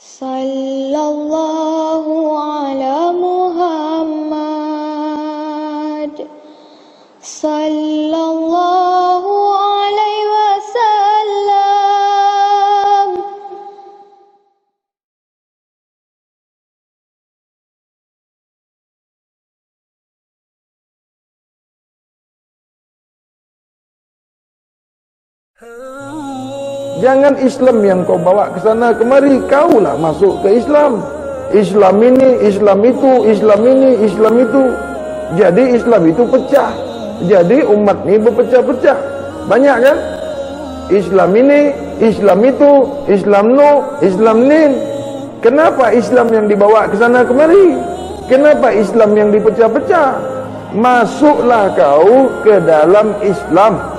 Sallallahu ala Muhammad Sallallahu alaihi wasallam. Jangan Islam yang kau bawa ke sana kemari, kaulah masuk ke Islam. Islam ini, Islam itu, Islam ini, Islam itu. Jadi Islam itu pecah. Jadi umat ini berpecah-pecah. Banyak kan? Islam ini, Islam itu, Islam no, Islam nin. Kenapa Islam yang dibawa ke sana kemari? Kenapa Islam yang dipecah-pecah? Masuklah kau ke dalam Islam.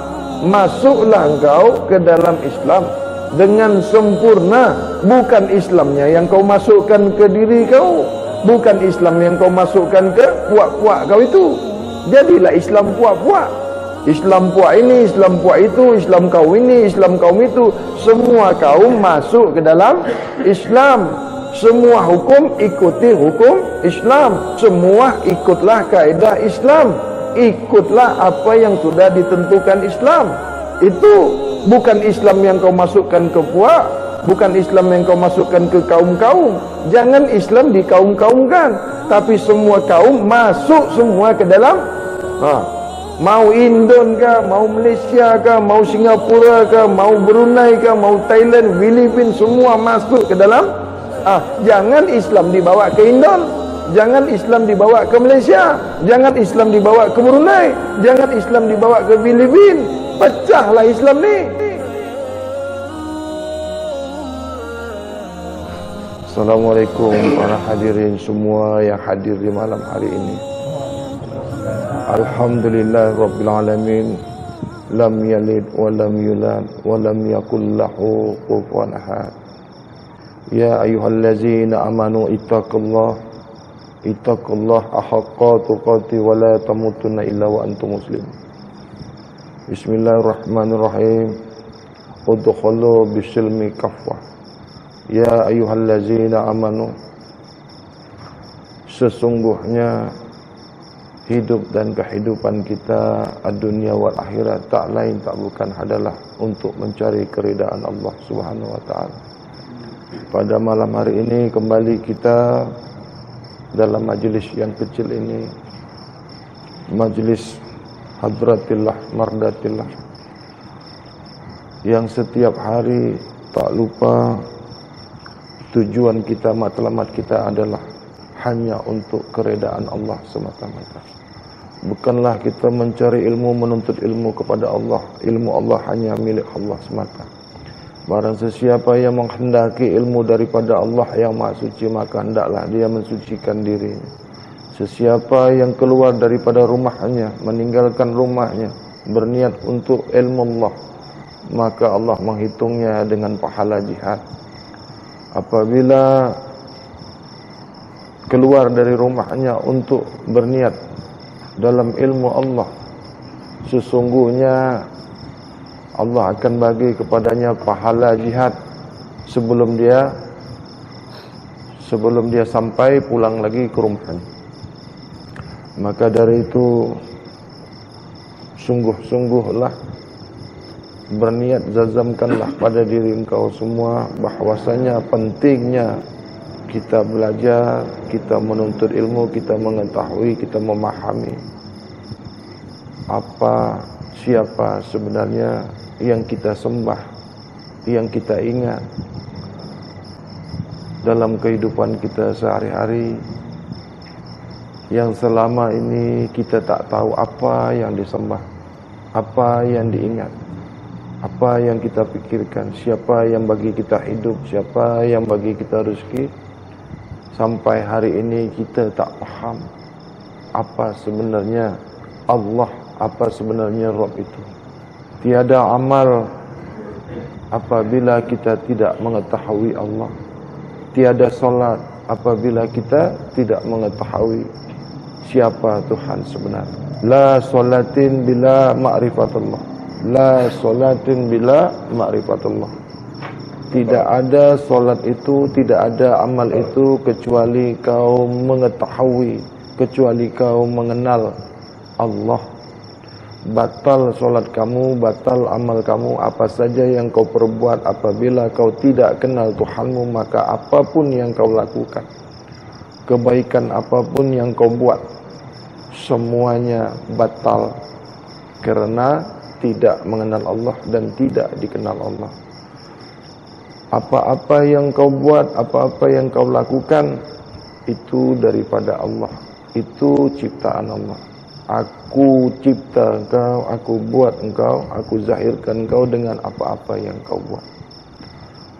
Masuklah engkau ke dalam Islam dengan sempurna. Bukan Islamnya yang kau masukkan ke diri kau, bukan Islam yang kau masukkan ke puak-puak kau itu. Jadilah Islam puak-puak. Islam puak ini, Islam puak itu, Islam kaum ini, Islam kaum itu. Semua kaum masuk ke dalam Islam. Semua hukum ikuti hukum Islam. Semua ikutlah kaedah Islam. Ikutlah apa yang sudah ditentukan Islam. Itu bukan Islam yang kau masukkan ke puak, bukan Islam yang kau masukkan ke kaum-kaum. Jangan Islam dikaum-kaumkan, tapi semua kaum masuk semua ke dalam. Mau Indon kah, mau Malaysia kah, mau Singapura kah, mau Brunei kah, mau Thailand, Filipina, semua masuk ke dalam. Jangan Islam dibawa ke Indon, jangan Islam dibawa ke Malaysia, jangan Islam dibawa ke Brunei, jangan Islam dibawa ke Filipina. Pecahlah Islam ni. Assalamualaikum para hadirin semua yang hadir di malam hari ini. Alhamdulillah Rabbil Alamin. Lam yalid wa lam yulad wa lam yakul lahu kufuwan ahad. Ya ayyuhallazina amanu ittaqullah haqqa tuqatih wa la tamutunna illa wa antum muslimun. Bismillahirrahmanirrahim. Udkhulu bisilmi kaffah. Ya ayyuhallazina amanu, sesungguhnya hidup dan kehidupan kita dunia wal akhirat tak lain tak bukan adalah untuk mencari keridaan Allah Subhanahu wa taala. Pada malam hari ini kembali kita dalam majlis yang kecil ini, majlis hadratillah mardatillah, yang setiap hari tak lupa tujuan kita, matlamat kita adalah hanya untuk keredaan Allah semata-mata. Bukanlah kita mencari ilmu, menuntut ilmu kepada Allah. Ilmu Allah hanya milik Allah semata. Barang sesiapa yang menghendaki ilmu daripada Allah yang Maha Suci, maka hendaklah dia mensucikan dirinya. Sesiapa yang keluar daripada rumahnya, meninggalkan rumahnya, berniat untuk ilmu Allah, maka Allah menghitungnya dengan pahala jihad. Apabila keluar dari rumahnya untuk berniat dalam ilmu Allah, sesungguhnya Allah akan bagi kepadanya pahala jihad sebelum dia sampai pulang lagi ke rumahnya. Maka dari itu sungguh-sungguhlah berniat, zazamkanlah pada diri engkau semua bahwasanya pentingnya kita belajar, kita menuntut ilmu, kita mengetahui, kita memahami siapa sebenarnya yang kita sembah, yang kita ingat dalam kehidupan kita sehari-hari, yang selama ini kita tak tahu apa yang disembah, apa yang diingat, apa yang kita pikirkan, siapa yang bagi kita hidup, siapa yang bagi kita rezeki. Sampai hari ini kita tak faham apa sebenarnya Allah, apa sebenarnya Rabb itu. Tiada amal apabila kita tidak mengetahui Allah. Tiada solat apabila kita tidak mengetahui siapa Tuhan sebenarnya. La solatin bila ma'rifatullah. La solatin bila ma'rifatullah. Tidak ada solat itu, tidak ada amal itu kecuali kau mengetahui, kecuali kau mengenal Allah. Batal solat kamu, batal amal kamu, apa saja yang kau perbuat apabila kau tidak kenal Tuhanmu, maka apapun yang kau lakukan, kebaikan apapun yang kau buat, semuanya batal karena tidak mengenal Allah dan tidak dikenal Allah. Apa-apa yang kau buat, apa-apa yang kau lakukan, itu daripada Allah. Itu ciptaan Allah. Aku cipta engkau, aku buat engkau, aku zahirkan engkau dengan apa-apa yang kau buat.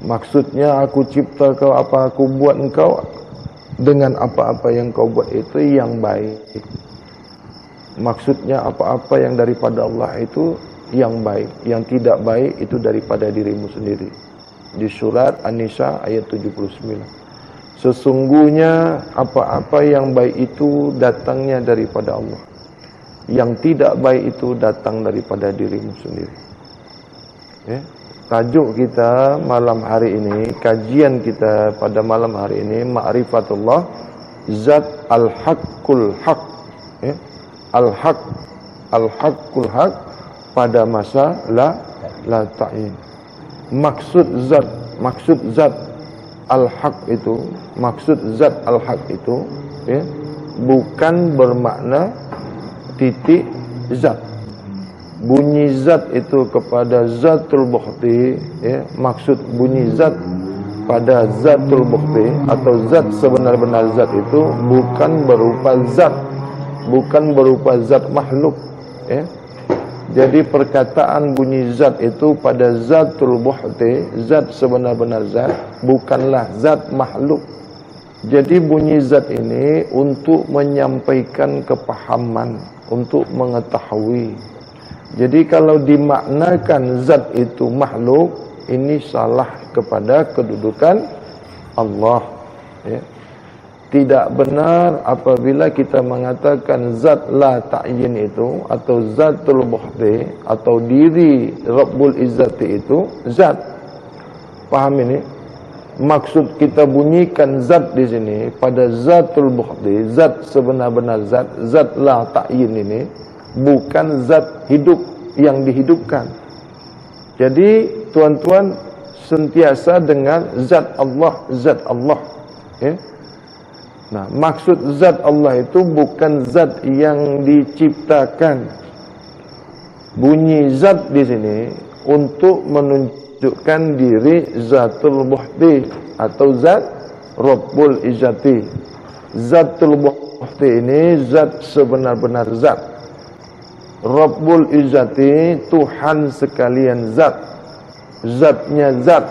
Maksudnya aku cipta kau, apa aku buat engkau dengan apa-apa yang kau buat itu yang baik. Maksudnya apa-apa yang daripada Allah itu yang baik. Yang tidak baik itu daripada dirimu sendiri. Di surat An-Nisa ayat 79. Sesungguhnya apa-apa yang baik itu datangnya daripada Allah. Yang tidak baik itu datang daripada dirimu sendiri. Tajuk kita malam hari ini, kajian kita pada malam hari ini, Ma'rifatullah, Zat Al-Haqqul Haq. Al-Haq, Al-Haqqul Haq, pada masa la ta'in. Maksud zat al-haq itu, maksud zat al-haq itu bukan bermakna titik zat. Bunyi zat itu kepada zatul bukhti, maksud bunyi zat pada zatul bukhti atau zat sebenar-benar zat itu bukan berupa zat, bukan berupa zat makhluk. Jadi perkataan bunyi zat itu pada zatul buhti, zat sebenar-benar zat, bukanlah zat makhluk. Jadi bunyi zat ini untuk menyampaikan kepahaman, untuk mengetahui. Jadi kalau dimaknakan zat itu makhluk, ini salah kepada kedudukan Allah. Tidak benar apabila kita mengatakan zat la ta'yin itu atau zatul buhti atau diri Rabbul Izzati itu zat. Paham ini? Maksud kita bunyikan zat di sini pada zatul buhti, zat sebenar-benar zat, zat la ta'yin ini bukan zat hidup yang dihidupkan. Jadi tuan-tuan sentiasa dengan zat Allah, zat Allah. Nah, maksud zat Allah itu bukan zat yang diciptakan. Bunyi zat di sini untuk menunjukkan diri zatul buhti atau zat Rabbul Izzati. Zatul buhti ini zat sebenar-benar zat. Rabbul Izzati Tuhan sekalian zat. Zatnya zat.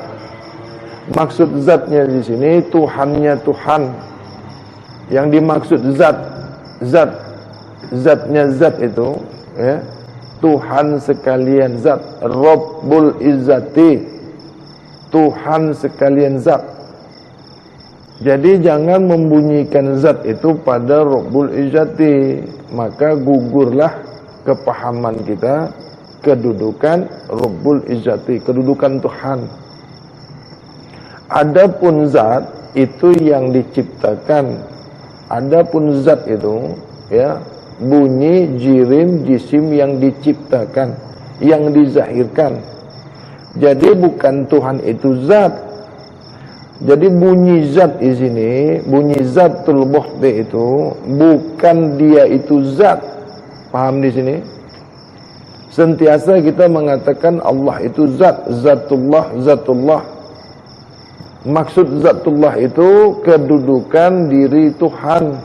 Maksud zatnya di sini Tuhannya Tuhan. Yang dimaksud zatnya zat itu Tuhan sekalian zat, Rabbul Izzati, Tuhan sekalian zat. Jadi jangan membunyikan zat itu pada Rabbul Izzati, maka gugurlah kepahaman kita kedudukan Rabbul Izzati, kedudukan Tuhan. Adapun zat itu yang diciptakan. Adapun zat itu bunyi, jirim, jisim yang diciptakan, yang dizahirkan. Jadi bukan Tuhan itu zat. Jadi bunyi zat di sini, bunyi zatul buhti itu bukan dia itu zat. Paham di sini? Sentiasa kita mengatakan Allah itu zat, zatullah, zatullah. Maksud zatullah itu kedudukan diri Tuhan.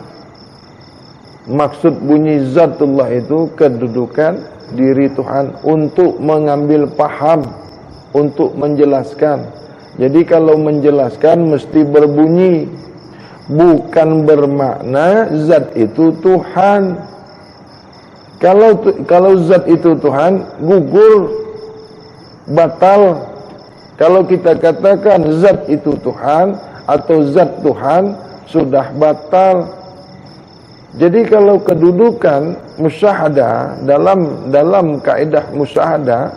Maksud bunyi zatullah itu kedudukan diri Tuhan untuk mengambil paham, untuk menjelaskan. Jadi kalau menjelaskan mesti berbunyi, bukan bermakna zat itu Tuhan. Kalau zat itu Tuhan, gugur, batal. Kalau kita katakan zat itu Tuhan atau zat Tuhan, sudah batal. Jadi kalau kedudukan musyahadah dalam kaidah musyahadah,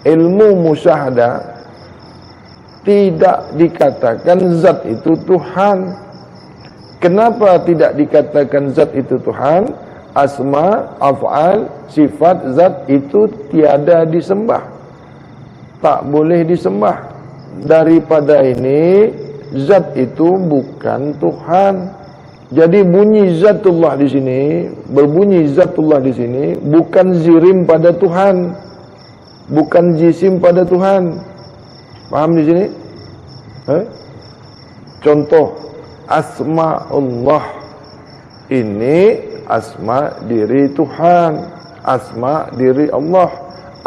ilmu musyahadah tidak dikatakan zat itu Tuhan. Kenapa tidak dikatakan zat itu Tuhan? Asma, af'al, sifat, zat itu tiada disembah, tak boleh disembah. Daripada ini, zat itu bukan Tuhan. Jadi bunyi zatullah di sini, berbunyi zatullah di sini bukan zirim pada Tuhan, bukan jisim pada Tuhan. Paham di sini? Contoh, asma Allah ini asma diri Tuhan, asma diri Allah,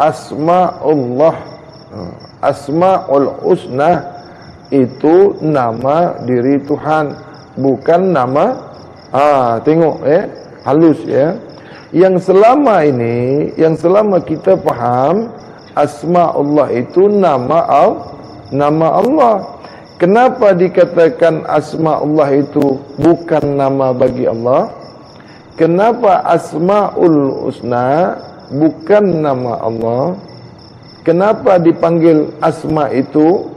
asma Allah, asmaul husna itu nama diri Tuhan, bukan nama. Tengok halus ya. Yang selama kita faham asma Allah itu nama Allah. Kenapa dikatakan asma Allah itu bukan nama bagi Allah? Kenapa asmaul husna bukan nama Allah? Kenapa dipanggil asma itu?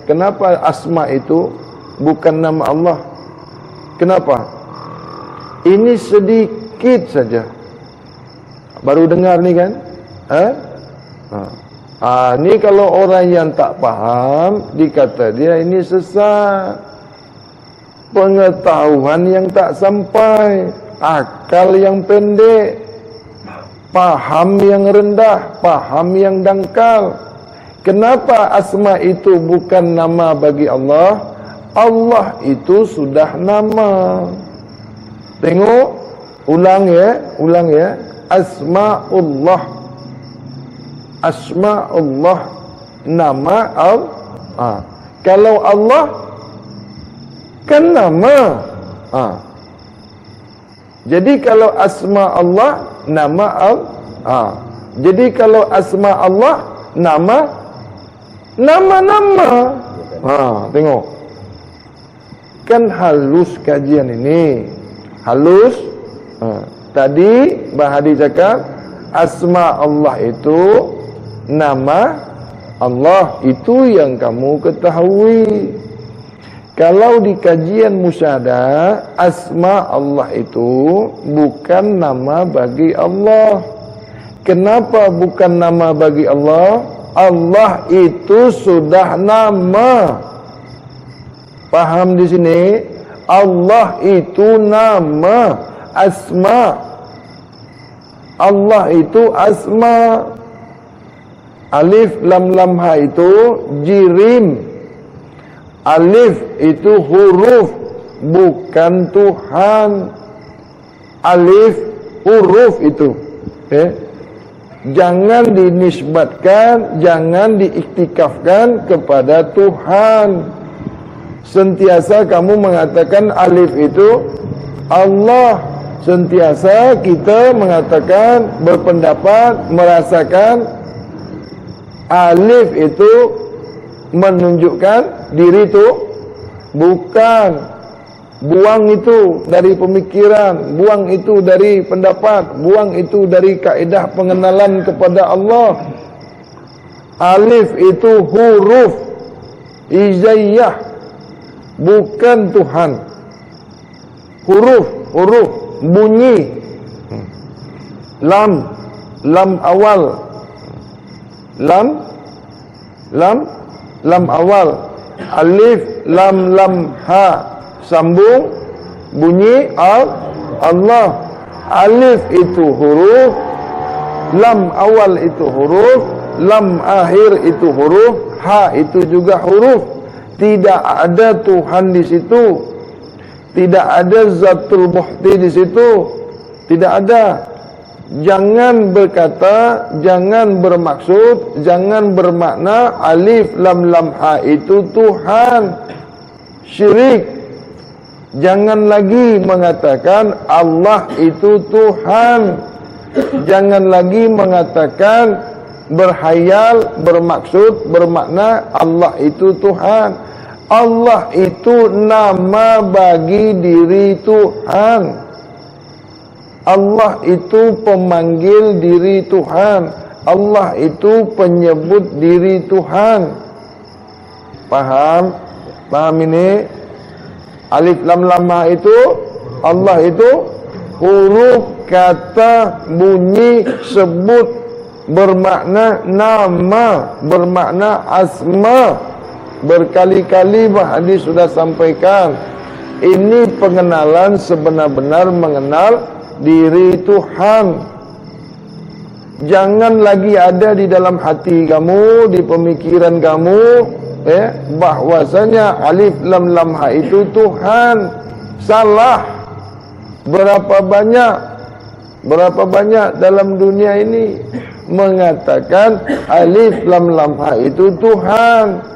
Kenapa asma itu bukan nama Allah? Kenapa? Ini sedikit saja. Baru dengar ni kan? Ni kalau orang yang tak faham, dikata dia ini sesat. Pengetahuan yang tak sampai, akal yang pendek, paham yang rendah, paham yang dangkal. Kenapa asma itu bukan nama bagi Allah? Allah itu sudah nama. Tengok, ulang ya. Asma'ullah. Asma'ullah, nama Allah. Kalau Allah kan nama. Jadi kalau asma Allah, nama Allah. Jadi kalau asma Allah, nama-nama. Tengok. Kan halus kajian ini. Halus. Tadi Bahadi cakap asma Allah itu nama Allah, itu yang kamu ketahui. Kalau di kajian musyahadah, asma Allah itu bukan nama bagi Allah. Kenapa bukan nama bagi Allah? Allah itu sudah nama. Paham di sini? Allah itu nama, asma. Allah itu asma. Alif lam lam ha itu jirim. Alif itu huruf, bukan Tuhan. Alif huruf itu. Jangan dinisbatkan, jangan diiktikafkan kepada Tuhan. Sentiasa kamu mengatakan alif itu Allah. Sentiasa kita mengatakan, berpendapat, merasakan alif itu menunjukkan diri itu bukan. Buang itu dari pemikiran, buang itu dari pendapat, buang itu dari kaedah pengenalan kepada Allah. Alif itu huruf hijaiyah, bukan Tuhan. Huruf bunyi. Lam awal. Lam awal. Alif lam ha, sambung bunyi Allah. Alif itu huruf, lam awal itu huruf, lam akhir itu huruf, ha itu juga huruf. Tidak ada Tuhan di situ. Tidak ada zatul muhti di situ. Tidak ada. Jangan berkata, jangan bermaksud, jangan bermakna alif lam lam ha itu Tuhan. Syirik. Jangan lagi mengatakan Allah itu Tuhan. Jangan lagi mengatakan berhayal, bermaksud, bermakna Allah itu Tuhan. Allah itu nama bagi diri Tuhan. Allah itu pemanggil diri Tuhan. Allah itu penyebut diri Tuhan. Paham? Paham ini? Alif lam lam ha itu Allah itu huruf, kata, bunyi, sebut, bermakna nama, bermakna asma. Berkali-kali hadis sudah sampaikan. Ini pengenalan sebenar-benar mengenal diri Tuhan. Jangan lagi ada di dalam hati kamu, di pemikiran kamu, bahwasanya alif lam lam ha itu Tuhan. Salah. Berapa banyak dalam dunia ini mengatakan alif lam lam ha itu Tuhan.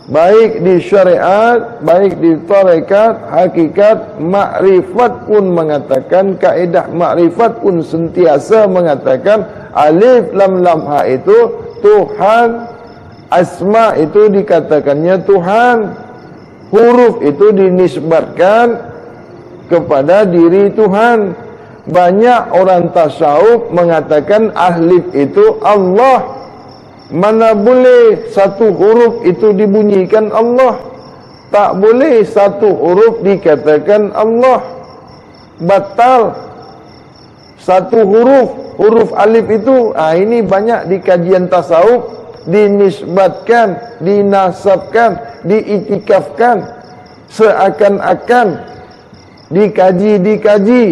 Baik di syariat, baik di tarekat, hakikat, makrifat pun mengatakan, kaedah makrifat pun sentiasa mengatakan alif lam lam ha itu Tuhan. Asma itu dikatakannya Tuhan. Huruf itu dinisbatkan kepada diri Tuhan. Banyak orang tasawuf mengatakan alif itu Allah. Mana boleh satu huruf itu dibunyikan Allah? Tak boleh satu huruf dikatakan Allah. Batal. Satu huruf alif itu, ini banyak di kajian tasawuf dinisbatkan, dinasabkan, diiktikafkan, seakan-akan dikaji.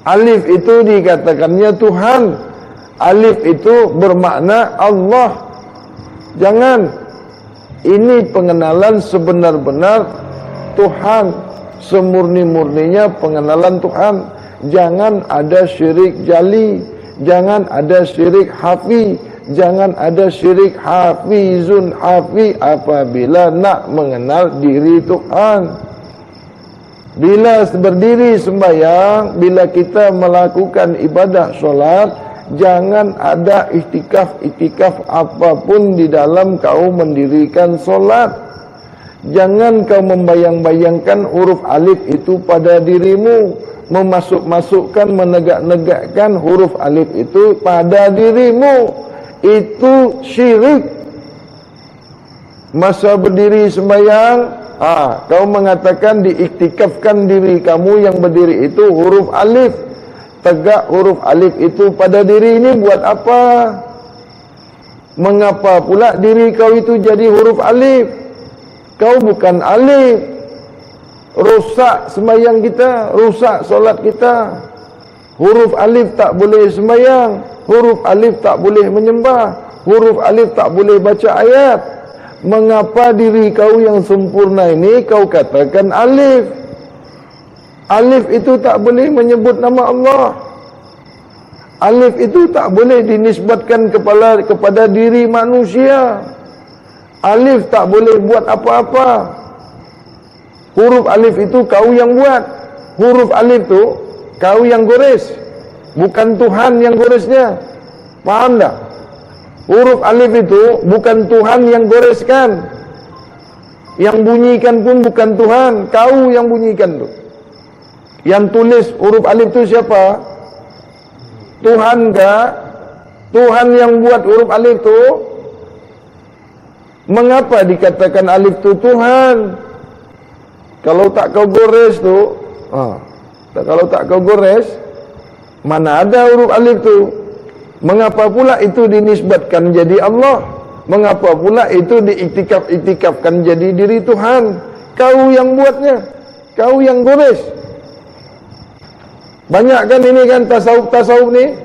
Alif itu dikatakannya Tuhan. Alif itu bermakna Allah. Jangan. Ini pengenalan sebenar-benar Tuhan, semurni-murninya pengenalan Tuhan. Jangan ada syirik jali, jangan ada syirik hafi, jangan ada syirik hafizun hafi apabila nak mengenal diri Tuhan. Bila berdiri sembahyang, bila kita melakukan ibadah solat, jangan ada iktikaf apapun di dalam kau mendirikan solat. Jangan kau membayang-bayangkan huruf alif itu pada dirimu, memasuk-masukkan, menegak-negakkan huruf alif itu pada dirimu. Itu syirik. Masa berdiri sembahyang, kau mengatakan diiktikafkan diri kamu yang berdiri itu huruf alif. Tegak huruf alif itu pada diri ini buat apa? Mengapa pula diri kau itu jadi huruf alif? Kau bukan alif. Rusak sembahyang kita, rusak solat kita. Huruf alif tak boleh sembahyang, huruf alif tak boleh menyembah, huruf alif tak boleh baca ayat. Mengapa diri kau yang sempurna ini kau katakan alif? Alif itu tak boleh menyebut nama Allah. Alif itu tak boleh dinisbatkan kepada diri manusia. Alif tak boleh buat apa-apa. Huruf alif itu kau yang buat. Huruf alif itu kau yang gores. Bukan Tuhan yang goresnya. Faham tak? Huruf alif itu bukan Tuhan yang goreskan. Yang bunyikan pun bukan Tuhan. Kau yang bunyikan tu. Yang tulis huruf alif tu siapa? Tuhan kah? Tuhan yang buat huruf alif tu. Mengapa dikatakan alif tu Tuhan? Kalau tak kau gores tu, kalau tak kau gores, mana ada huruf alif tu? Mengapa pula itu dinisbatkan jadi Allah? Mengapa pula itu diiktikafkan jadi diri Tuhan? Kau yang buatnya, kau yang gores. Banyak kan ini kan tasawuf ni,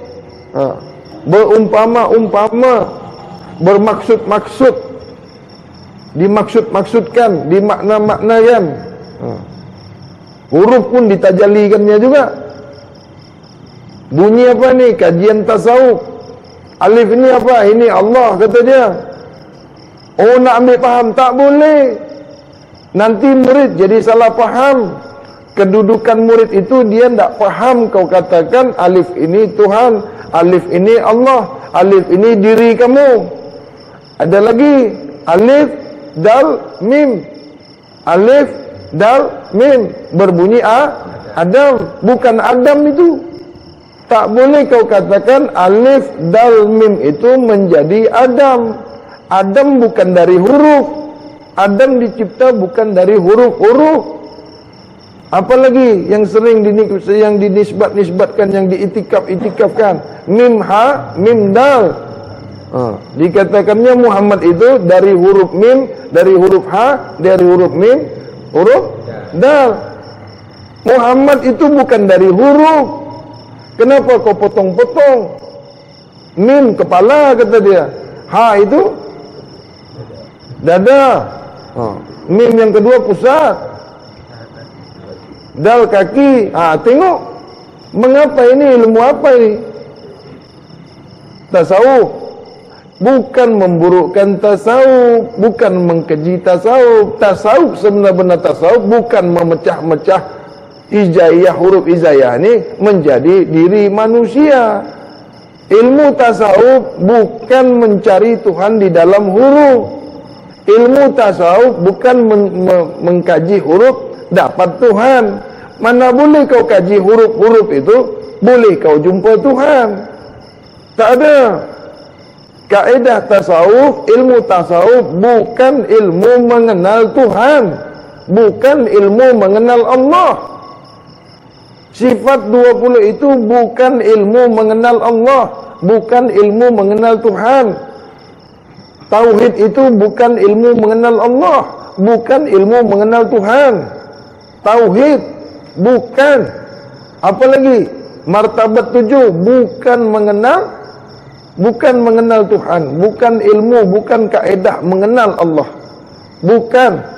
berumpama-umpama, bermaksud-maksud, dimaksud-maksudkan, dimakna-maknakan. Huruf pun ditajalikannya juga. Bunyi apa ni? Kajian tasawuf. Alif ini apa? Ini Allah kata dia. Oh, nak ambil faham? Tak boleh. Nanti murid jadi salah faham. Kedudukan murid itu dia tak faham kau katakan alif ini Tuhan, alif ini Allah, alif ini diri kamu. Ada lagi alif, dal, mim. Alif, dal, mim. Berbunyi Adam. Bukan Adam itu. Tak boleh kau katakan alif, dal, mim itu menjadi Adam. Adam bukan dari huruf. Adam dicipta bukan dari huruf-huruf. Apalagi yang sering dinisbat-nisbatkan, yang diitikaf-itikafkan, mim ha, mim dal. Dikatakannya Muhammad itu dari huruf mim, dari huruf ha, dari huruf mim, huruf dal. Muhammad itu bukan dari huruf. Kenapa kau potong-potong? Mim kepala kata dia, ha itu dada, mim yang kedua pusat, dal kaki. Tengok mengapa ini, ilmu apa ini? Tasawuf. Bukan memburukkan tasawuf, bukan mengkeji tasawuf. Tasawuf sebenar-benar tasawuf bukan memecah-mecah hijaiyah, huruf hijaiyah ini menjadi diri manusia. Ilmu tasawuf bukan mencari Tuhan di dalam huruf. Ilmu tasawuf bukan mengkaji huruf dapat Tuhan. Mana boleh kau kaji huruf-huruf itu, boleh kau jumpa Tuhan. Tak ada. Kaedah tasawuf, ilmu tasawuf bukan ilmu mengenal Tuhan, bukan ilmu mengenal Allah. Sifat 20 itu bukan ilmu mengenal Allah, bukan ilmu mengenal Tuhan. Tauhid itu bukan ilmu mengenal Allah, bukan ilmu mengenal Tuhan. Tauhid bukan. Apalagi martabat 7 bukan mengenal Tuhan, bukan ilmu, bukan kaedah mengenal Allah. Bukan.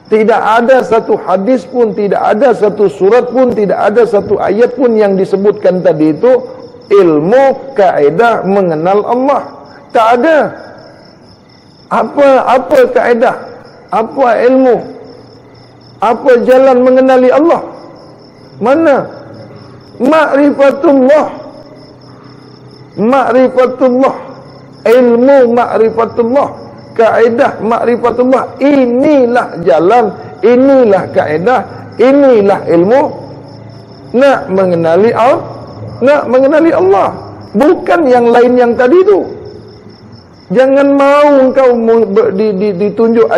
Tidak ada satu hadis pun, tidak ada satu surat pun, tidak ada satu ayat pun yang disebutkan tadi itu ilmu kaedah mengenal Allah. Tak ada. Apa kaedah? Apa ilmu? Apa jalan mengenali Allah? Mana? Ma'rifatullah. Ma'rifatullah. Ilmu ma'rifatullah. Kaedah ma'rifatullah. Inilah jalan, inilah kaedah, inilah ilmu nak mengenali Allah, nak mengenali Allah, bukan yang lain yang tadi itu. Jangan mau engkau ditunjuk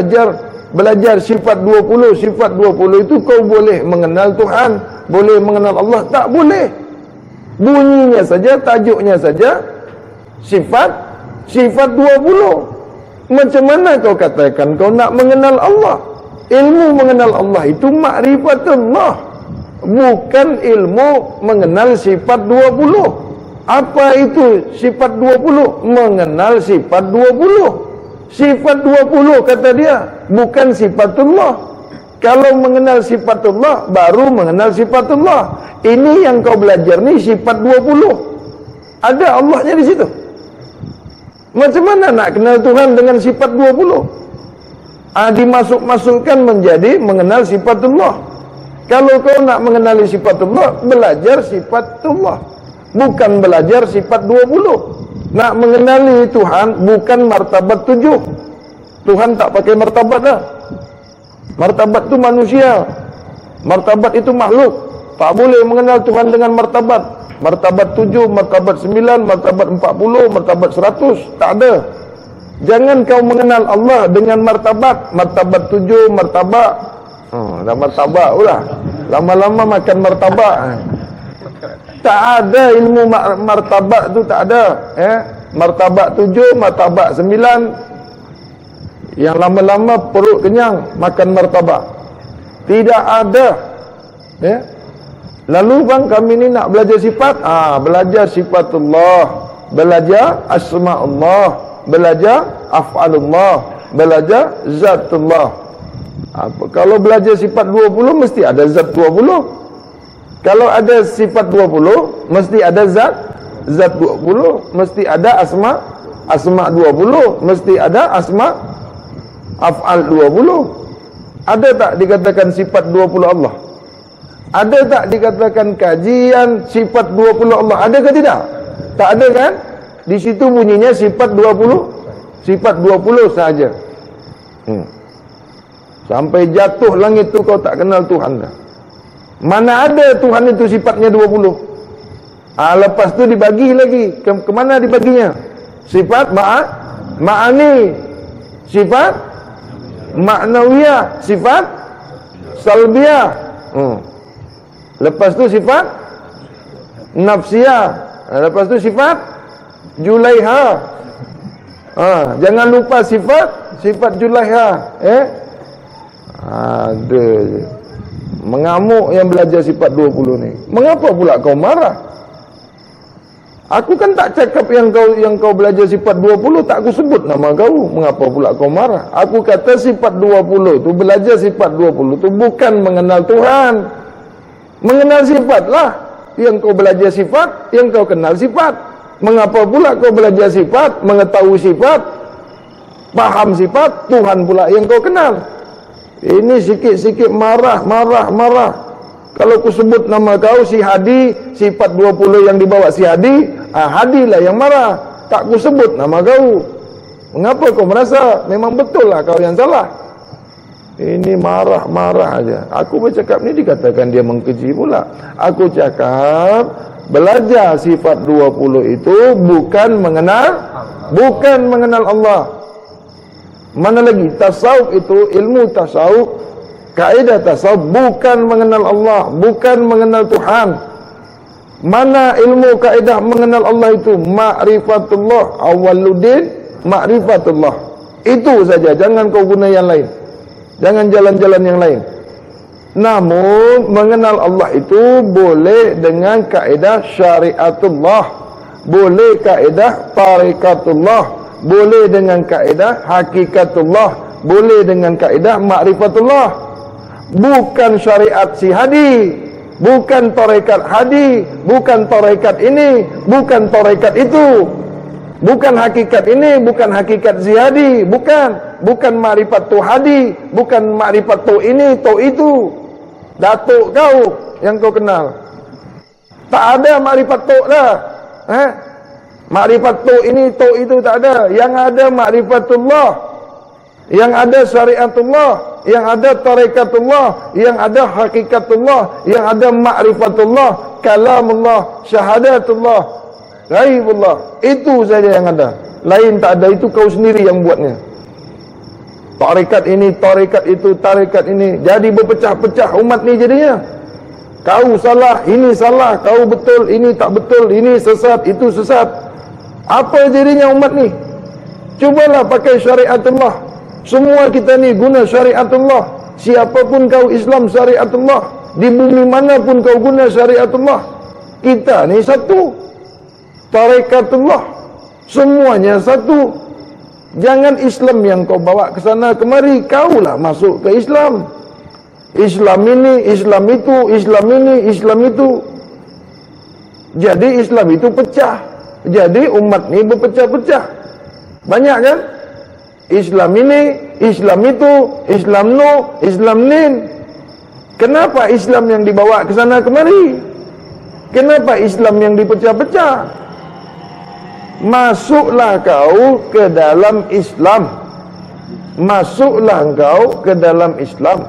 belajar sifat 20. Sifat 20 itu kau boleh mengenal Tuhan, boleh mengenal Allah. Tak boleh. Bunyinya saja, tajuknya saja sifat 20. Macam mana kau katakan kau nak mengenal Allah? Ilmu mengenal Allah itu ma'rifatullah, bukan ilmu mengenal sifat 20. Apa itu sifat 20? Mengenal sifat 20. Sifat 20 kata dia, bukan sifatullah. Kalau mengenal sifatullah, baru mengenal sifatullah. Ini yang kau belajar ni sifat 20. Ada Allahnya di situ. Macam mana nak kenal Tuhan dengan sifat 20? Dimasuk-masukkan menjadi mengenal sifatullah. Kalau kau nak mengenali sifatullah, belajar sifatullah, bukan belajar sifat 20. Nak mengenali Tuhan bukan martabat 7. Tuhan tak pakai martabat dah. Martabat tu manusia, martabat itu makhluk. Tak boleh mengenal Tuhan dengan martabat. Martabat 7, martabat 9, martabat 40, martabat 100. Tak ada. Jangan kau mengenal Allah dengan martabat. Martabat 7, martabat. Dah martabat pula. Lama-lama makan martabat. Tak ada ilmu martabat tu, tak ada. Martabat 7, martabat 9. Yang lama-lama perut kenyang makan martabat. Tidak ada. Lalu bang, kami ni nak belajar sifat. Belajar sifatullah, belajar asma'ullah, belajar af'alullah, belajar zatullah. Kalau belajar sifat 20 mesti ada zat 20. Kalau ada sifat 20 mesti ada zat 20, mesti ada asma 20, mesti ada asma af'al 20. Ada tak dikatakan sifat 20 Allah? Ada tak dikatakan kajian sifat 20 Allah? Ada ke tidak? Tak ada kan? Di situ bunyinya sifat 20. Sifat 20 saja. Sampai jatuh langit tu kau tak kenal Tuhan dah. Mana ada Tuhan itu sifatnya 20? Lepas tu dibagi lagi. Ke mana dibaginya? Sifat ma'ani. Sifat Ma'nawiyah, sifat salbiyah. Lepas tu sifat nafsiyah. Lepas tu sifat julaiha. Jangan lupa sifat julaiha. Ada je. Mengamuk yang belajar sifat 20 ni. Mengapa pula kau marah? Aku kan tak cakap yang kau belajar sifat 20, tak aku sebut nama kau. Mengapa pula kau marah? Aku kata sifat 20 tu, belajar sifat 20 tu bukan mengenal Tuhan. Mengenal sifat lah. Yang kau belajar sifat, yang kau kenal sifat. Mengapa pula kau belajar sifat, mengetahui sifat, paham sifat, Tuhan pula yang kau kenal. Ini sikit-sikit marah. Kalau aku sebut nama kau si Hadi, sifat 20 yang dibawa si Hadi, Hadi lah yang marah. Tak aku sebut nama kau. Mengapa kau merasa memang betul lah kau yang salah? Ini marah aja. Aku bercakap ni dikatakan dia mengkeji pula. Aku cakap belajar sifat 20 itu bukan mengenal Allah. Mana lagi tasawuf itu, ilmu tasawuf, kaidah tasawuf bukan mengenal Allah, bukan mengenal Tuhan. Mana ilmu kaidah mengenal Allah itu? Ma'rifatullah, awaluddin ma'rifatullah. Itu saja, jangan kau guna yang lain. Jangan jalan-jalan yang lain. Namun mengenal Allah itu boleh dengan kaidah syariatullah, boleh kaidah tarikatullah, boleh dengan kaedah hakikatullah, boleh dengan kaedah ma'rifatullah. Bukan syariat si Hadi, bukan tarekat Hadi, bukan tarekat ini, bukan tarekat itu, bukan hakikat ini, bukan hakikat si Hadi, bukan ma'rifat tu Hadi, bukan ma'rifat tu ini, tu itu. Datuk kau yang kau kenal. Tak ada ma'rifat tu dah. Makrifat tu ini, tu itu tak ada. Yang ada makrifatullah, yang ada syariatullah, yang ada tarekatullah, yang ada hakikatullah, yang ada makrifatullah, kalamullah, syahadatullah, ghaibullah. Itu saja yang ada. Lain tak ada. Itu kau sendiri yang buatnya. Tarekat ini, tarekat itu, tarekat ini. Jadi berpecah-pecah umat ni jadinya. Kau salah, ini salah, kau betul, ini tak betul, ini sesat, itu sesat. Apa jadinya umat ni? Cubalah pakai syariatullah. Semua kita ni guna syariatullah. Siapapun kau Islam syariatullah. Di bumi manapun kau guna syariatullah. Kita ni satu. Tarekatullah. Semuanya satu. Jangan Islam yang kau bawa ke sana kemari. Kaulah masuk ke Islam. Islam ini, Islam itu, Islam ini, Islam itu. Jadi Islam itu pecah. Jadi umat ni berpecah-pecah. Banyak kan? Islam ini, Islam itu, Islam no, Islam nin. Kenapa Islam yang dibawa ke sana kemari? Kenapa Islam yang dipecah-pecah? Masuklah kau ke dalam Islam. Masuklah kau ke dalam Islam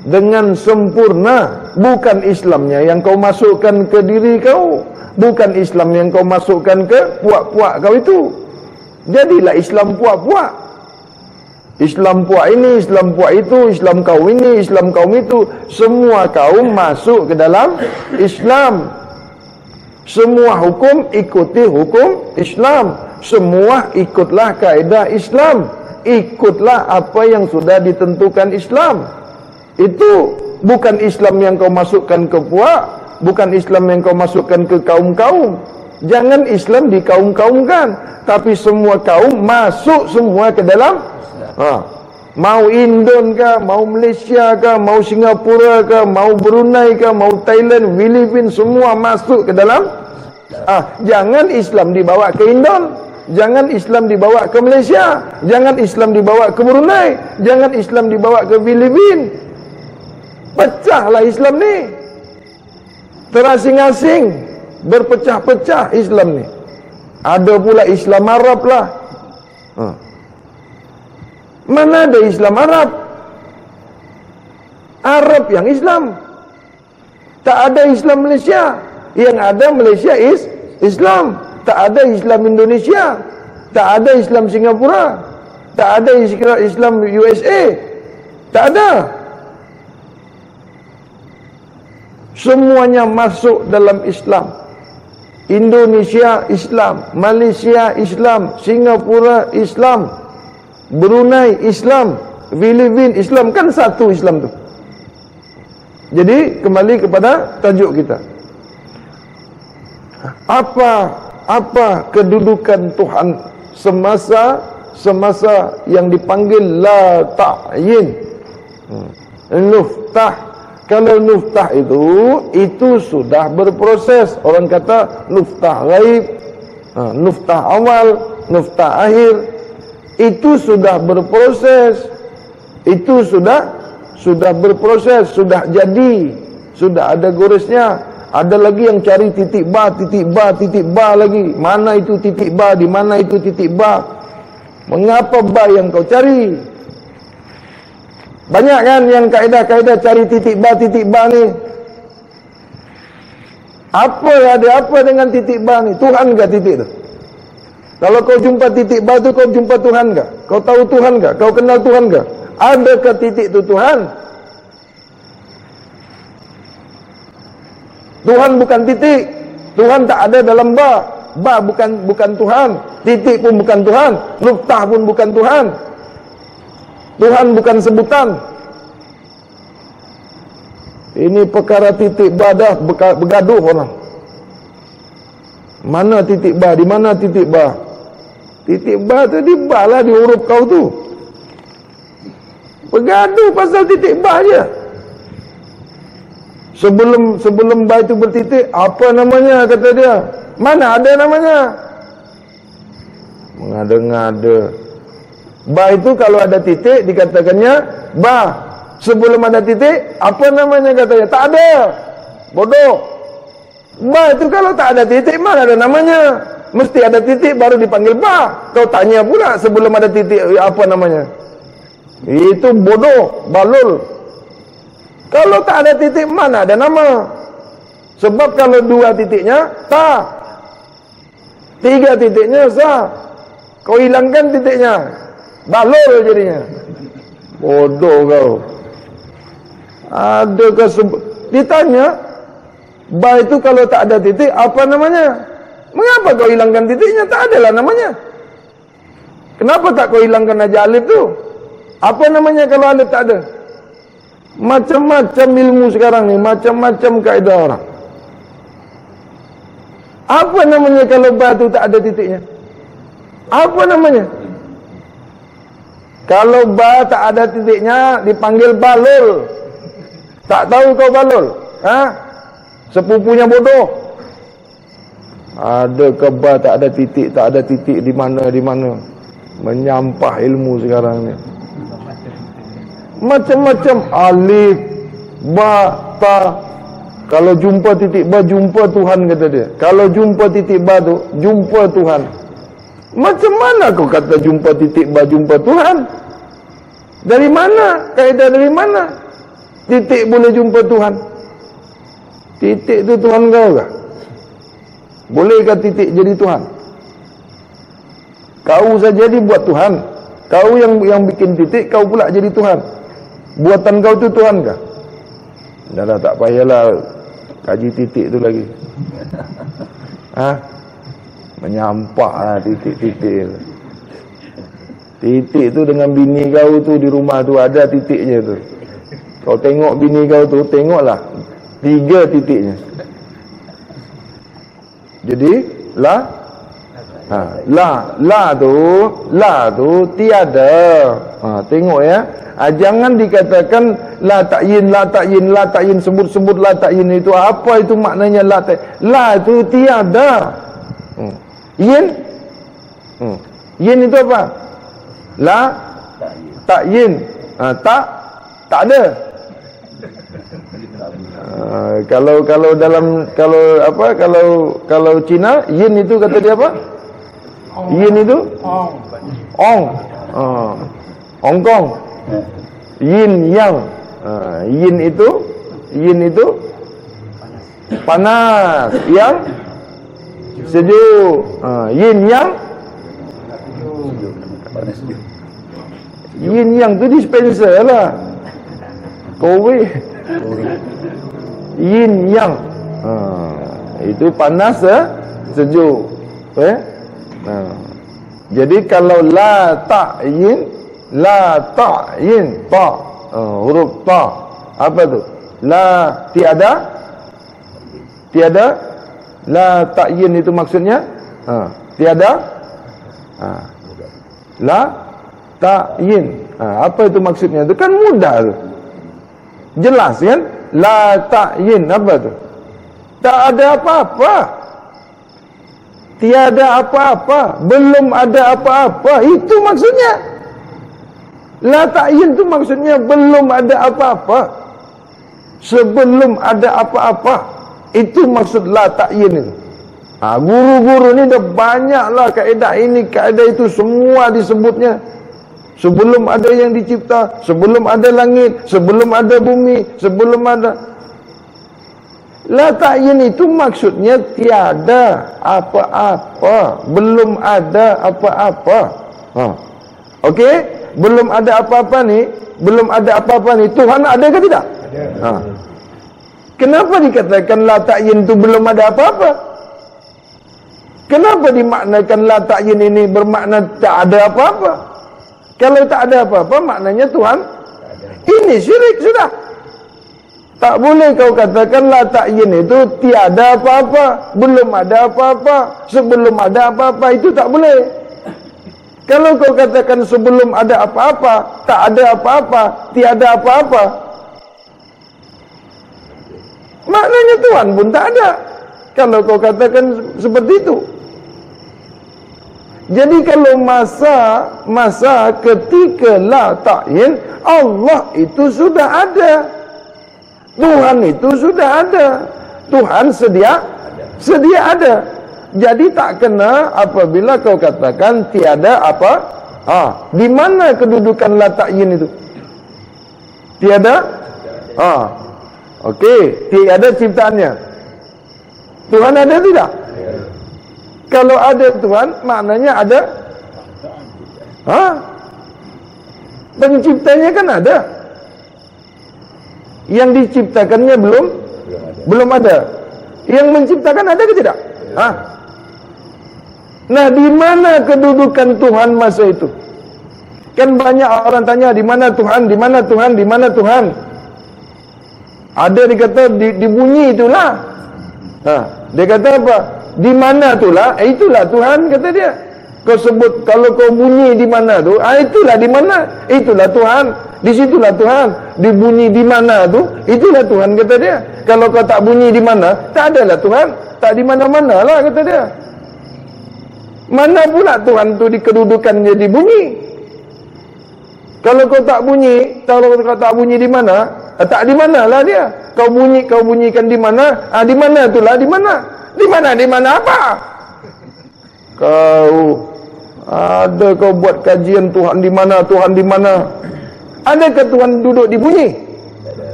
dengan sempurna. Bukan Islamnya yang kau masukkan ke diri kau, bukan Islam yang kau masukkan ke puak-puak kau itu. Jadilah Islam puak-puak. Islam puak ini, Islam puak itu, Islam kaum ini, Islam kaum itu. Semua kaum masuk ke dalam Islam. Semua hukum ikuti hukum Islam. Semua ikutlah kaedah Islam. Ikutlah apa yang sudah ditentukan Islam. Itu bukan Islam yang kau masukkan ke puak, bukan Islam yang kau masukkan ke kaum-kaum. Jangan Islam dikaum-kaumkan, tapi semua kaum masuk semua ke dalam. Mau Indon kah, mau Malaysia kah, mau Singapura kah, mau Brunei kah, mau Thailand, Filipina, semua masuk ke dalam. Jangan Islam dibawa ke Indon, jangan Islam dibawa ke Malaysia, jangan Islam dibawa ke Brunei, jangan Islam dibawa ke Filipina. Pecahlah Islam ni. Terasing-asing, berpecah-pecah Islam ni. Ada pula Islam Arab lah. Mana ada Islam Arab? Arab yang Islam. Tak ada Islam Malaysia. Yang ada Malaysia is Islam. Tak ada Islam Indonesia. Tak ada Islam Singapura. Tak ada istilah Islam USA. Tak ada. Semuanya masuk dalam Islam. Indonesia Islam, Malaysia Islam, Singapura Islam, Brunei Islam, Filipina Islam, kan satu Islam tu. Jadi kembali kepada tajuk kita. Apa kedudukan Tuhan semasa yang dipanggil la ta'yin. Nuftah. Kalau nuftah itu sudah berproses. Orang kata nuftah ghaib, nuftah awal, nuftah akhir. Itu sudah berproses. Itu sudah berproses, sudah jadi, sudah ada goresnya. Ada lagi yang cari titik ba lagi. Mana itu titik ba, di mana itu titik ba? Mengapa ba yang kau cari? Banyak kan yang kaedah-kaedah cari titik ba ni. Ada apa dengan titik ba ni? Tuhan ke titik tu? Kalau kau jumpa titik ba tu, kau jumpa Tuhan ke? Kau tahu Tuhan ke? Kau kenal Tuhan ke? Adakah titik tu Tuhan? Tuhan bukan titik. Tuhan tak ada dalam ba. Ba bukan Tuhan. Titik pun bukan Tuhan. Nuktah pun bukan Tuhan. Tuhan bukan sebutan. Ini perkara titik ba dah bergaduh orang. Mana titik ba? Di mana titik ba? Titik ba tu di ba lah, di huruf kau tu. Bergaduh pasal titik ba je. Sebelum ba itu bertitik, apa namanya kata dia? Mana ada namanya? Mengada-ngada. Ba itu kalau ada titik dikatakannya ba. Sebelum ada titik, apa namanya katanya? Tak ada. Bodoh. Ba itu kalau tak ada titik, mana ada namanya? Mesti ada titik baru dipanggil ba. Kau tanya pula sebelum ada titik apa namanya? Itu bodoh, balul. Kalau tak ada titik, mana ada nama? Sebab kalau 2 titiknya ta, 3 titiknya sa. Kau hilangkan titiknya, balul jadinya. Bodoh kau. Adakah ditanya, ba itu kalau tak ada titik, apa namanya? Mengapa kau hilangkan titiknya? Tak adalah namanya. Kenapa tak kau hilangkan aja alif tu? Apa namanya kalau alif tak ada? Macam-macam ilmu sekarang ni, macam-macam kaedah orang. Apa namanya kalau ba tu tak ada titiknya? Apa namanya? Kalau ba tak ada titiknya dipanggil balul. Tak tahu kau balul? Sepupunya bodoh. Adakah ba tak ada titik, tak ada titik di mana? Menyampah ilmu sekarang ni. Macam-macam alif, ba, ta. Kalau jumpa titik ba, jumpa Tuhan kata dia. Kalau jumpa titik ba tu, jumpa Tuhan. Macam mana kau kata jumpa titik ba, jumpa Tuhan? Dari mana? Kaedah dari mana? Titik boleh jumpa Tuhan? Titik tu Tuhan kau ke? Bolehkah titik jadi Tuhan? Kau saja dibuat Tuhan. Kau yang bikin titik, kau pula jadi Tuhan. Buatan kau tu Tuhan kah? Dah tak payahlah kaji titik tu lagi. Menyampah lah titik-titik. Titik tu dengan bini kau tu di rumah tu ada titiknya tu. Kau tengok bini kau tu, tengoklah 3 titiknya. Jadi la tu tiada. Tengok ya. Jangan dikatakan la ta'yin sebut la ta'yin itu apa itu maknanya la ta'yin. La itu tiada. Yin itu apa? La ta'yin. Tak ada. Kalau Cina yin itu kata dia apa? Yin itu ong. Hong Kong. Yin yang. Yin itu panas, yang sejuk. Yin yang Yin yang tu dispenser lah. Kowe. Yin yang. Itu panas sejuk. Jadi kalau la ta'yin, ta, huruf ta, apa tu? La tiada, la ta'yin itu maksudnya tiada, la ta'yin. Apa itu maksudnya? Itu kan mudah tu. Jelas kan? La ta'yin apa tu? Tak ada apa-apa. Tiada apa-apa, belum ada apa-apa. Itu maksudnya. La ta'yin itu maksudnya belum ada apa-apa. Sebelum ada apa-apa. Itu maksud la ta'yin itu. Guru-guru ni dah banyaklah kaedah ini, kaedah itu, semua disebutnya. Sebelum ada yang dicipta, sebelum ada langit, sebelum ada bumi, sebelum ada. La ta'yin itu maksudnya tiada apa-apa, belum ada apa-apa. Okey? Belum ada apa-apa ni, Tuhan ada ke tidak? Ada. Kenapa dikatakan la ta'yin itu belum ada apa-apa? Kenapa dimaknakan la ta'yin ini bermakna tak ada apa-apa? Kalau tak ada apa-apa, maknanya Tuhan ini syirik sudah. Tak boleh kau katakan la ta'yin itu tiada apa-apa, belum ada apa-apa, sebelum ada apa-apa, itu tak boleh. Kalau kau katakan sebelum ada apa-apa, tak ada apa-apa, tiada apa-apa, maknanya Tuhan pun tak ada. Kalau kau katakan seperti itu. Jadi kalau masa ketika la ta'yin, Allah itu sudah ada. Tuhan itu sudah ada. Tuhan sedia ada. Jadi tak kena apabila kau katakan tiada apa. Di mana kedudukan la ta'yin itu? Tiada? Okey, tiada ciptaannya. Tuhan ada tidak? Kalau ada Tuhan, maknanya ada penciptanya kan ada. Yang diciptakannya belum ada. Yang menciptakan ada ke tidak? Nah, di mana kedudukan Tuhan masa itu? Kan banyak orang tanya, di mana Tuhan? Di mana Tuhan? Di mana Tuhan? Ada dikata di bunyi itulah. Dia kata apa? Di mana itulah? Itulah Tuhan, kata dia. Kau sebut kalau kau bunyi di mana tu, itulah di mana. Itulah Tuhan. Di situlah Tuhan. Dibunyi di mana tu, itulah Tuhan, kata dia. Kalau kau tak bunyi di mana, tak adalah Tuhan. Tak di mana-mana lah, kata dia. Mana pula Tuhan tu dikedudukannya dibunyi? Kalau kau tak bunyi, di mana? Tak di mana lah dia. Kau bunyikan di mana? Di mana itulah di mana? Di mana apa? Ada kau buat kajian Tuhan di mana? Tuhan di mana? Adakah Tuhan duduk di bunyi?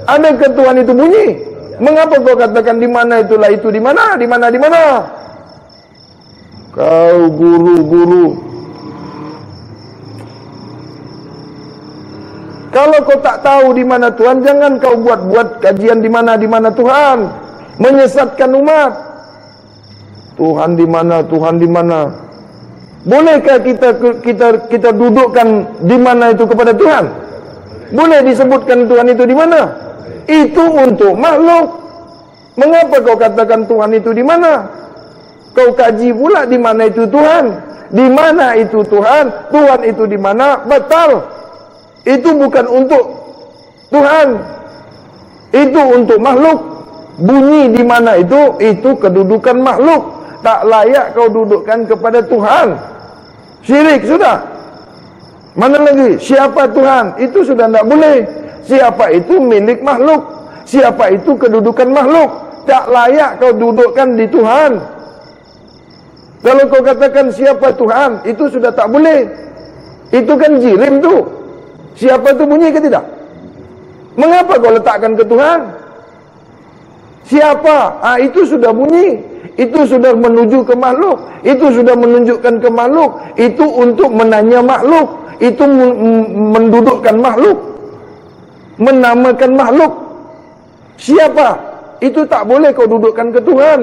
Adakah Tuhan itu bunyi? Mengapa kau katakan di mana itulah itu di mana? Di mana? Di mana? Kau guru-guru. Kalau kau tak tahu di mana Tuhan, jangan kau buat kajian di mana Tuhan. Menyesatkan umat. Tuhan di mana? Tuhan di mana? Bolehkah kita dudukkan di mana itu kepada Tuhan? Boleh disebutkan Tuhan itu di mana? Itu untuk makhluk. Mengapa kau katakan Tuhan itu di mana? Kau kaji pula di mana itu Tuhan. Di mana itu Tuhan? Tuhan itu di mana? Batal. Itu bukan untuk Tuhan. Itu untuk makhluk. Bunyi di mana itu kedudukan makhluk. Tak layak kau dudukkan kepada Tuhan. Syirik sudah. Mana lagi? Siapa Tuhan? Itu sudah tidak boleh. Siapa itu milik makhluk. Siapa itu kedudukan makhluk. Tak layak kau dudukkan di Tuhan. Kalau kau katakan siapa Tuhan, itu sudah tak boleh. Itu kan jirim tu. Siapa tu bunyi ke tidak? Mengapa kau letakkan ke Tuhan? Siapa? Itu sudah bunyi. Itu sudah menuju ke makhluk. Itu sudah menunjukkan ke makhluk. Itu untuk menanya makhluk. itu mendudukkan makhluk, menamakan makhluk. Siapa? Itu tak boleh kau dudukkan ke Tuhan.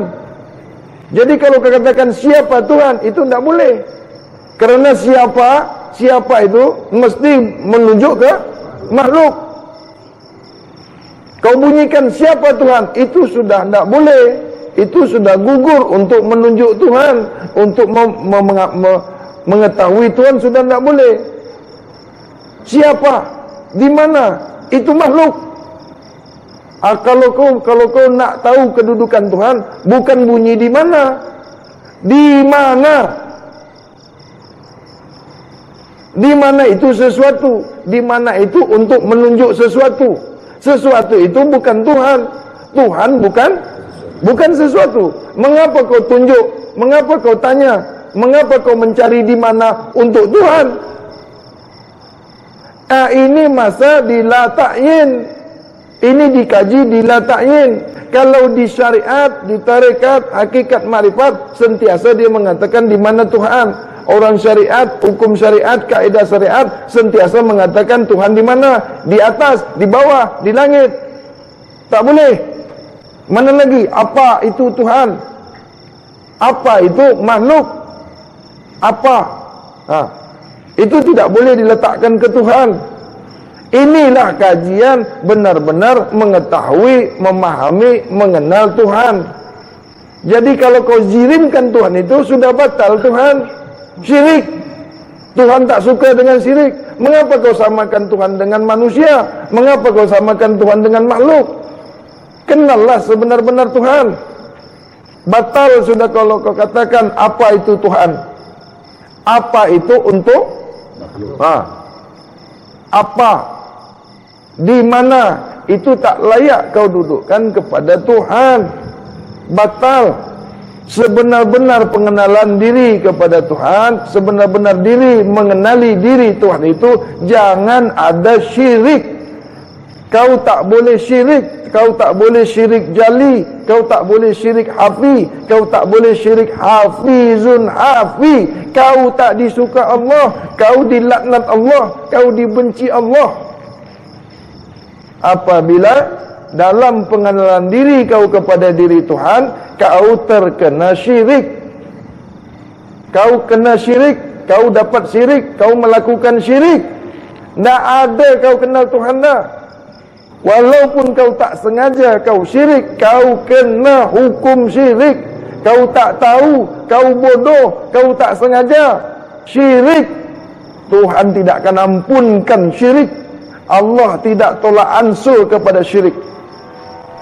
Jadi kalau kau katakan siapa Tuhan, itu tak boleh. Kerana siapa itu mesti menunjuk ke makhluk. Kau bunyikan siapa Tuhan, itu sudah tak boleh. Itu sudah gugur untuk menunjuk Tuhan, untuk mengetahui Tuhan sudah tak boleh. Siapa? Di mana? Itu makhluk. Kalau kau nak tahu kedudukan Tuhan, bukan bunyi di mana. Di mana? Di mana itu sesuatu. Di mana itu untuk menunjuk sesuatu. Sesuatu itu bukan Tuhan. Tuhan bukan sesuatu. Mengapa kau tunjuk? Mengapa kau tanya? Mengapa kau mencari di mana untuk Tuhan? Ini masa dilata'yin. Ini dikaji dilata'yin. Kalau di syariat, di tarekat, hakikat marifat, sentiasa dia mengatakan di mana Tuhan. Orang syariat, hukum syariat, kaedah syariat sentiasa mengatakan Tuhan di mana? Di atas, di bawah, di langit. Tak boleh. Mana lagi? Apa itu Tuhan? Apa itu makhluk? Apa? Itu tidak boleh diletakkan ke Tuhan. Inilah kajian benar-benar mengetahui, memahami, mengenal Tuhan. Jadi kalau kau zirimkan Tuhan itu sudah batal Tuhan. Syirik. Tuhan tak suka dengan syirik. Mengapa kau samakan Tuhan dengan manusia? Mengapa kau samakan Tuhan dengan makhluk? Kenallah sebenar-benar Tuhan. Batal sudah kalau kau katakan apa itu Tuhan. Apa itu untuk? Apa? Di mana? Itu tak layak kau dudukkan kepada Tuhan. Batal. Sebenar-benar pengenalan diri kepada Tuhan, sebenar-benar diri mengenali diri Tuhan itu, jangan ada syirik. Kau tak boleh syirik. Kau tak boleh syirik jali. Kau tak boleh syirik hafi. Kau tak boleh syirik hafizun hafi. Kau tak disuka Allah. Kau dilaknat Allah. Kau dibenci Allah. Apabila dalam pengenalan diri kau kepada diri Tuhan, kau terkena syirik. Kau kena syirik. Kau dapat syirik. Kau melakukan syirik. Tak ada kau kenal Tuhan dah. Walaupun kau tak sengaja kau syirik, kau kena hukum syirik. Kau tak tahu, kau bodoh, kau tak sengaja syirik. Tuhan tidak akan ampunkan syirik. Allah tidak tolak ansur kepada syirik.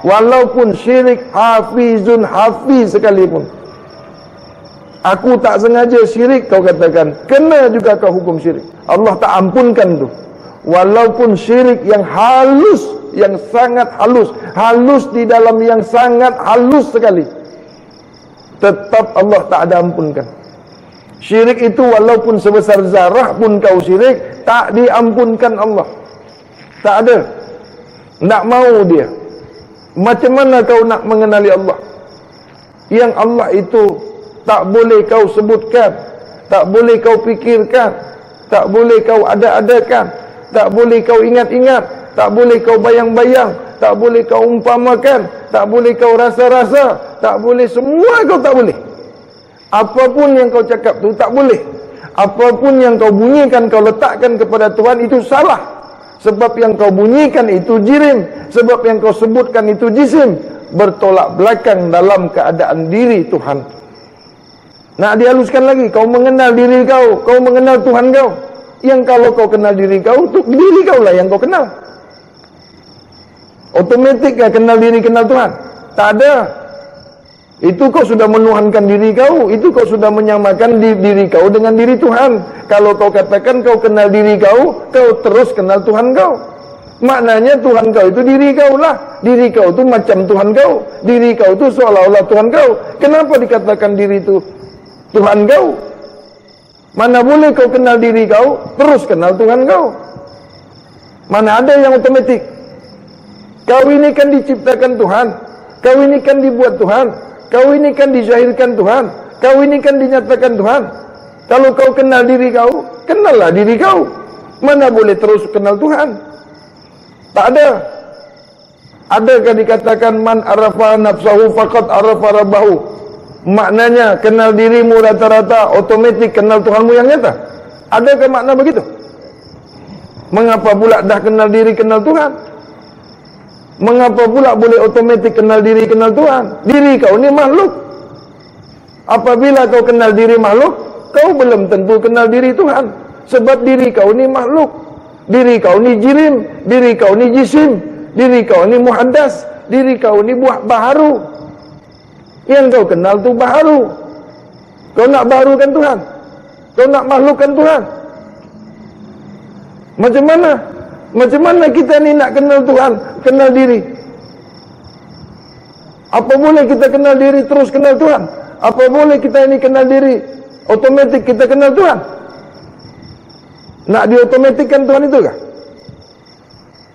Walaupun syirik hafizun hafiz sekalipun. Aku tak sengaja syirik, kau katakan, kena juga kau hukum syirik. Allah tak ampunkan tu. Walaupun syirik yang halus, yang sangat halus, halus di dalam yang sangat halus sekali, tetap Allah tak ada ampunkan. Syirik itu walaupun sebesar zarah pun kau syirik, tak diampunkan Allah. Tak ada. Tak mau dia. Macam mana kau nak mengenali Allah? Yang Allah itu tak boleh kau sebutkan, tak boleh kau fikirkan, tak boleh kau ada-adakan, tak boleh kau ingat-ingat, tak boleh kau bayang-bayang, tak boleh kau umpamakan, tak boleh kau rasa-rasa, tak boleh, semua kau tak boleh. Apapun yang kau cakap tu tak boleh. Apapun yang kau bunyikan, kau letakkan kepada Tuhan, itu salah. Sebab yang kau bunyikan itu jirim, sebab yang kau sebutkan itu jisim, bertolak belakang dalam keadaan diri Tuhan. Nak dihaluskan lagi, kau mengenal diri kau, kau mengenal Tuhan kau. Yang kalau kau kenal diri kau, untuk diri kau lah yang kau kenal. Otomatik kah kenal diri, kenal Tuhan? Tak ada. Itu kau sudah menuhankan diri kau, itu kau sudah menyamakan diri kau dengan diri Tuhan. Kalau kau katakan kau kenal diri kau, kau terus kenal Tuhan kau. Maknanya Tuhan kau itu diri kau lah. Diri kau itu macam Tuhan kau. Diri kau itu seolah-olah Tuhan kau. Kenapa dikatakan diri itu Tuhan kau? Mana boleh kau kenal diri kau, terus kenal Tuhan kau? Mana ada yang otomatik? Kau ini kan diciptakan Tuhan. Kau ini kan dibuat Tuhan. Kau ini kan disyahirkan Tuhan. Kau ini kan dinyatakan Tuhan. Kalau kau kenal diri kau, kenallah diri kau. Mana boleh terus kenal Tuhan? Tak ada. Adakah dikatakan man arafa nafsahu faqad arafa rabbahu? Maknanya kenal dirimu rata-rata otomatik kenal Tuhanmu yang nyata. Adakah makna begitu? Mengapa pula dah kenal diri kenal Tuhan? Mengapa pula boleh otomatik kenal diri kenal Tuhan? Diri kau ni makhluk. Apabila kau kenal diri makhluk, kau belum tentu kenal diri Tuhan. Sebab diri kau ni makhluk. Diri kau ni jirim, diri kau ni jisim, diri kau ni muhaddas, diri kau ni buah baharu. Yang kau kenal tu baharu. Kau nak baharukan Tuhan? Kau nak makhlukkan Tuhan? Macam mana? Macam mana kita ni nak kenal Tuhan, kenal diri? Apa boleh kita kenal diri terus kenal Tuhan? Apa boleh kita ini kenal diri otomatik kita kenal Tuhan? Nak diotomatikkan Tuhan itu kah?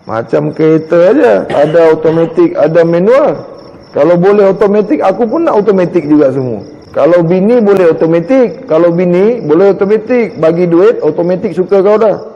Macam kereta aja, ada otomatik, ada manual. Kalau boleh otomatik, aku pun nak otomatik juga semua. Kalau bini boleh otomatik, kalau bini boleh otomatik, bagi duit otomatik suka kau dah.